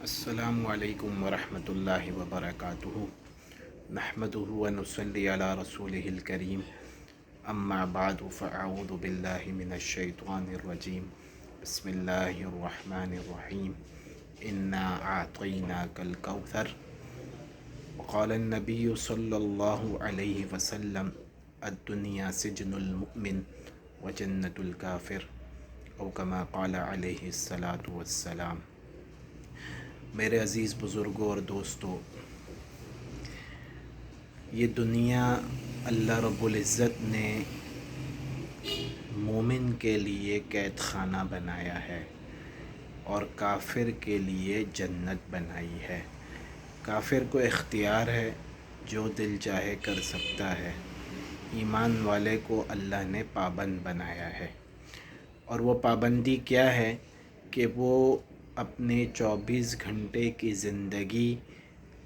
السلام علیکم ورحمۃ اللہ وبرکاتہ نحمدہ ونصلی علی رسولہ الکریم اما بعد فاعوذ باللہ من الشیطان الرجیم بسم اللہ الرحمن الرحیم انا اعطیناک الکوثر وقال النبی صلی اللہ علیہ وسلم الدنیا سجن المؤمن وجنت الکافر او کما قال علیہ الصلاۃ والسلام۔ میرے عزیز بزرگوں اور دوستوں، یہ دنیا اللہ رب العزت نے مومن کے لیے قید خانہ بنایا ہے اور کافر کے لیے جنت بنائی ہے۔ کافر کو اختیار ہے، جو دل چاہے کر سکتا ہے۔ ایمان والے کو اللہ نے پابند بنایا ہے، اور وہ پابندی کیا ہے کہ وہ اپنے 24 گھنٹے کی زندگی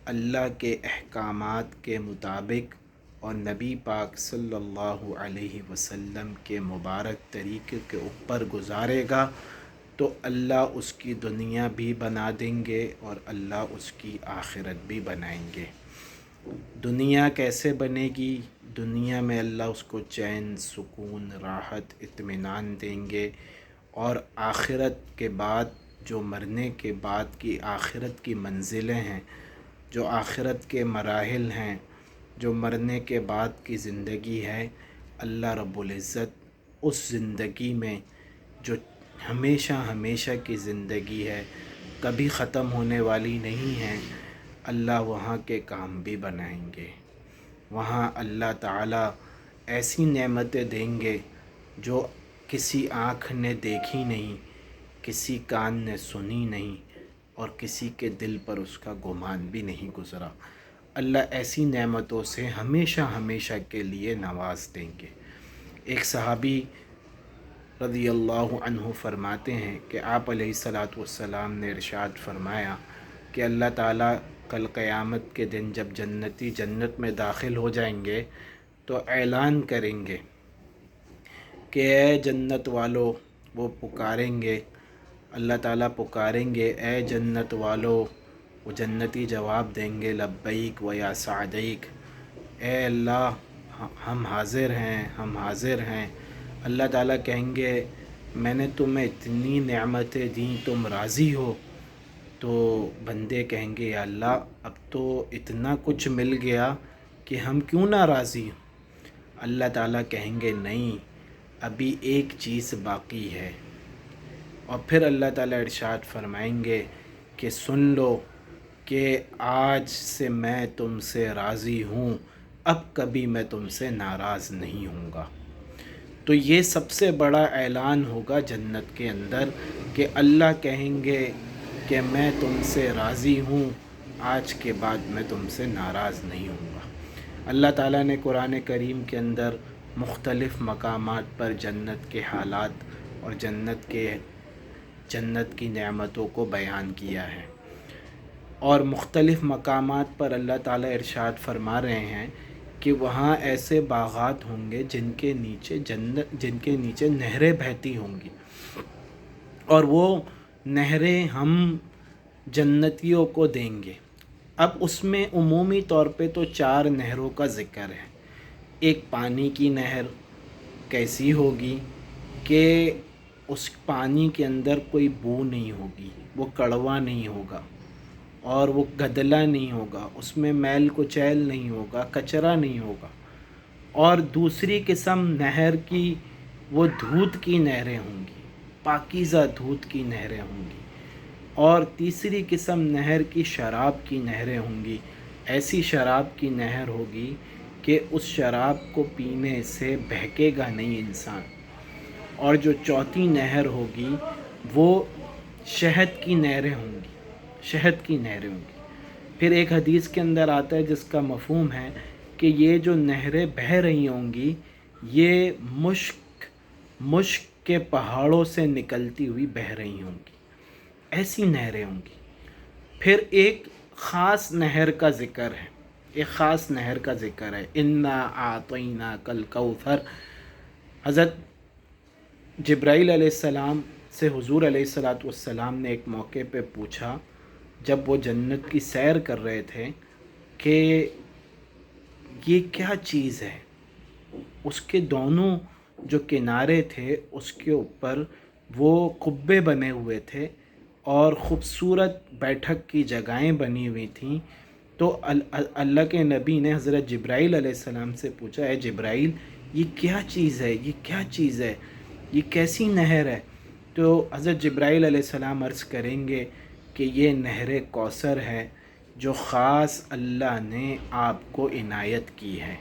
اللہ کے احکامات کے مطابق اور نبی پاک صلی اللہ علیہ وسلم کے مبارک طریقے کے اوپر گزارے گا تو اللہ اس کی دنیا بھی بنا دیں گے اور اللہ اس کی آخرت بھی بنائیں گے۔ دنیا کیسے بنے گی؟ دنیا میں اللہ اس کو چین، سکون، راحت، اطمینان دیں گے، اور آخرت کے بعد جو مرنے کے بعد کی آخرت کی منزلیں ہیں، جو آخرت کے مراحل ہیں، جو مرنے کے بعد کی زندگی ہے، اللہ رب العزت اس زندگی میں جو ہمیشہ ہمیشہ کی زندگی ہے، کبھی ختم ہونے والی نہیں ہے، اللہ وہاں کے کام بھی بنائیں گے۔ وہاں اللہ تعالیٰ ایسی نعمتیں دیں گے جو کسی آنکھ نے دیکھی نہیں، کسی کان نے سنی نہیں، اور کسی کے دل پر اس کا گمان بھی نہیں گزرا۔ اللہ ایسی نعمتوں سے ہمیشہ ہمیشہ کے لیے نواز دیں گے۔ ایک صحابی رضی اللہ عنہ فرماتے ہیں کہ آپ علیہ الصلاۃ والسلام نے ارشاد فرمایا کہ اللہ تعالیٰ کل قیامت کے دن جب جنتی جنت میں داخل ہو جائیں گے تو اعلان کریں گے کہ اے جنت والو، وہ پکاریں گے، اللہ تعالیٰ پکاریں گے اے جنت والو، وہ جنتی جواب دیں گے لبیک و یا سعدیک، اے اللہ ہم حاضر ہیں، ہم حاضر ہیں۔ اللہ تعالیٰ کہیں گے میں نے تمہیں اتنی نعمتیں دیں، تم راضی ہو؟ تو بندے کہیں گے یا اللہ اب تو اتنا کچھ مل گیا کہ ہم کیوں نہ راضی ہوں؟ اللہ تعالیٰ کہیں گے نہیں، ابھی ایک چیز باقی ہے۔ اور پھر اللہ تعالیٰ ارشاد فرمائیں گے کہ سن لو کہ آج سے میں تم سے راضی ہوں، اب کبھی میں تم سے ناراض نہیں ہوں گا۔ تو یہ سب سے بڑا اعلان ہوگا جنت کے اندر کہ اللہ کہیں گے کہ میں تم سے راضی ہوں، آج کے بعد میں تم سے ناراض نہیں ہوں گا۔ اللہ تعالیٰ نے قرآن کریم کے اندر مختلف مقامات پر جنت کے حالات اور جنت کی نعمتوں کو بیان کیا ہے، اور مختلف مقامات پر اللہ تعالیٰ ارشاد فرما رہے ہیں کہ وہاں ایسے باغات ہوں گے جن کے نیچے نہریں بہتی ہوں گی، اور وہ نہریں ہم جنتیوں کو دیں گے۔ اب اس میں عمومی طور پہ تو 4 نہروں کا ذکر ہے۔ ایک پانی کی نہر کیسی ہوگی کہ اس پانی کے اندر کوئی بو نہیں ہوگی، وہ کڑوا نہیں ہوگا اور وہ گدلا نہیں ہوگا، اس میں میل کچیل نہیں ہوگا، کچرا نہیں ہوگا۔ اور دوسری قسم نہر کی وہ دودھ کی نہریں ہوں گی، پاکیزہ دودھ کی نہریں ہوں گی۔ اور تیسری قسم نہر کی شراب کی نہریں ہوں گی، ایسی شراب کی نہر ہوگی کہ اس شراب کو پینے سے بہکے گا نہیں انسان۔ اور جو چوتھی نہر ہوگی وہ شہد کی نہریں ہوں گی، شہد کی نہریں ہوں گی۔ پھر ایک حدیث کے اندر آتا ہے جس کا مفہوم ہے کہ یہ جو نہریں بہہ رہی ہوں گی یہ مشک کے پہاڑوں سے نکلتی ہوئی بہہ رہی ہوں گی، ایسی نہریں ہوں گی۔ پھر ایک خاص نہر کا ذکر ہے، ایک خاص نہر کا ذکر ہے، انا اعطیناک الکوثر۔ حضرت جبرائیل علیہ السلام سے حضور علیہ الصلاۃ والسلام نے ایک موقع پہ پوچھا جب وہ جنت کی سیر کر رہے تھے کہ یہ کیا چیز ہے. اس کے دونوں جو کنارے تھے اس کے اوپر وہ قبے بنے ہوئے تھے اور خوبصورت بیٹھک کی جگہیں بنی ہوئی تھیں. تو اللہ کے نبی نے حضرت جبرائیل علیہ السلام سے پوچھا، اے جبرائیل، یہ کیا چیز ہے، یہ کیا چیز ہے، یہ کیسی نہر ہے؟ تو حضرت جبرائیل علیہ السلام عرض کریں گے کہ یہ نہر کوثر ہے جو خاص اللہ نے آپ کو عنایت کی ہے.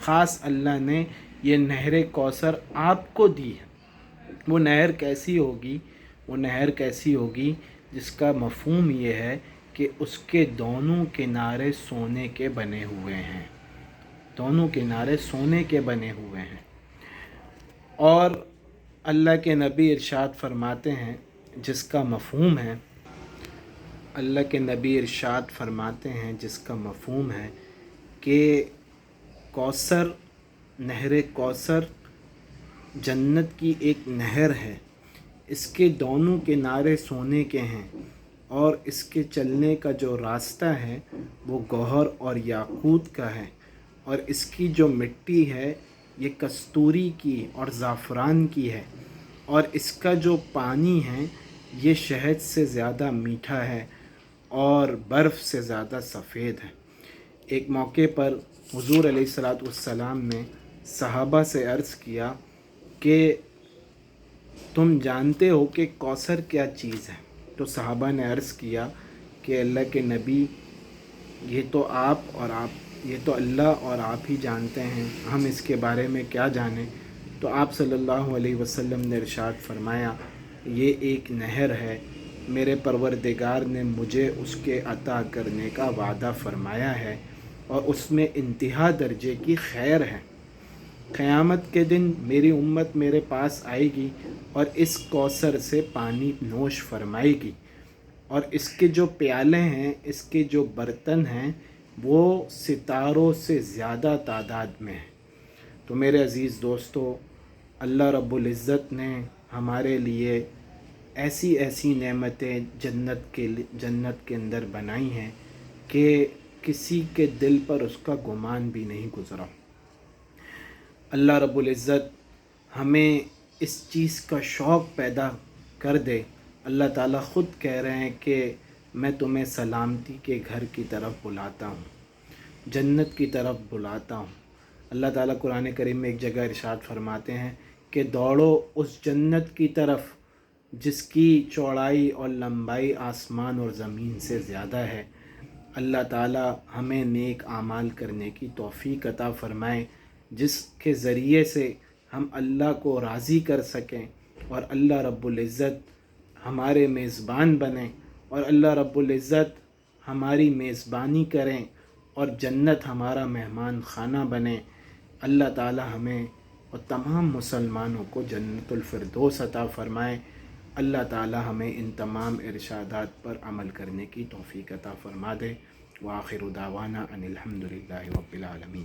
خاص اللہ نے یہ نہر کوثر آپ کو دی ہے. وہ نہر کیسی ہوگی؟ وہ نہر کیسی ہوگی جس کا مفہوم یہ ہے کہ اس کے دونوں کنارے سونے کے بنے ہوئے ہیں. دونوں کنارے سونے کے بنے ہوئے ہیں. اور اللہ کے نبی ارشاد فرماتے ہیں جس کا مفہوم ہے، اللہ کے نبی ارشاد فرماتے ہیں جس کا مفہوم ہے کہ کوثر، نہر کوثر جنت کی ایک نہر ہے. اس کے دونوں کنارے سونے کے ہیں اور اس کے چلنے کا جو راستہ ہے وہ گوہر اور یاقوت کا ہے، اور اس کی جو مٹی ہے یہ کستوری کی اور زعفران کی ہے، اور اس کا جو پانی ہے یہ شہد سے زیادہ میٹھا ہے اور برف سے زیادہ سفید ہے. ایک موقع پر حضور علیہ السلام نے صحابہ سے عرض کیا کہ تم جانتے ہو کہ کوثر کیا چیز ہے؟ تو صحابہ نے عرض کیا کہ اللہ کے نبی، یہ تو اللہ اور آپ ہی جانتے ہیں، ہم اس کے بارے میں کیا جانیں. تو آپ صلی اللہ علیہ وسلم نے ارشاد فرمایا، یہ ایک نہر ہے، میرے پروردگار نے مجھے اس کے عطا کرنے کا وعدہ فرمایا ہے اور اس میں انتہا درجے کی خیر ہے. قیامت کے دن میری امت میرے پاس آئے گی اور اس کوثر سے پانی نوش فرمائے گی، اور اس کے جو پیالے ہیں، اس کے جو برتن ہیں وہ ستاروں سے زیادہ تعداد میں ہیں. تو میرے عزیز دوستو، اللہ رب العزت نے ہمارے لیے ایسی ایسی نعمتیں جنت کے اندر بنائی ہیں کہ کسی کے دل پر اس کا گمان بھی نہیں گزرا. اللہ رب العزت ہمیں اس چیز کا شوق پیدا کر دے. اللہ تعالیٰ خود کہہ رہے ہیں کہ میں تمہیں سلامتی کے گھر کی طرف بلاتا ہوں، جنت کی طرف بلاتا ہوں. اللہ تعالیٰ قرآن کریم میں ایک جگہ ارشاد فرماتے ہیں کہ دوڑو اس جنت کی طرف جس کی چوڑائی اور لمبائی آسمان اور زمین سے زیادہ ہے. اللہ تعالیٰ ہمیں نیک اعمال کرنے کی توفیق عطا فرمائے جس کے ذریعے سے ہم اللہ کو راضی کر سکیں اور اللہ رب العزت ہمارے میزبان بنیں اور اللہ رب العزت ہماری میزبانی کریں اور جنت ہمارا مہمان خانہ بنے. اللہ تعالیٰ ہمیں اور تمام مسلمانوں کو جنت الفردوس عطا فرمائے. اللہ تعالیٰ ہمیں ان تمام ارشادات پر عمل کرنے کی توفیق عطا فرما دے. وآخر دعوانا ان الحمد للہ رب العالمین.